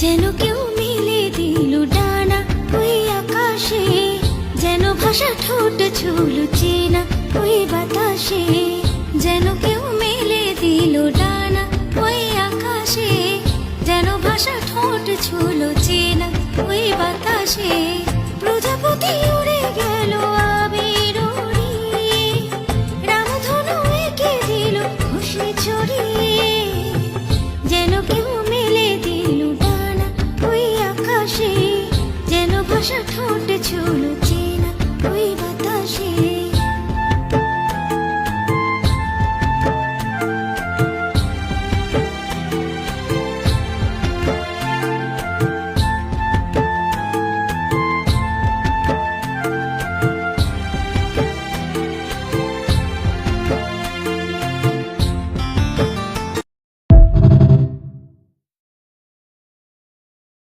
যেন কেউ মেলে দিল ডানা ওই আকাশে, যেন ভাষা ঠোঁট ছুলো চেনা ওই বাতাসে। যেন কেউ মেলে দিল ডানা ওই আকাশে, যেন ভাষা ঠোঁট ছুলো চেনা ওই বাতাসে। প্রজাপতি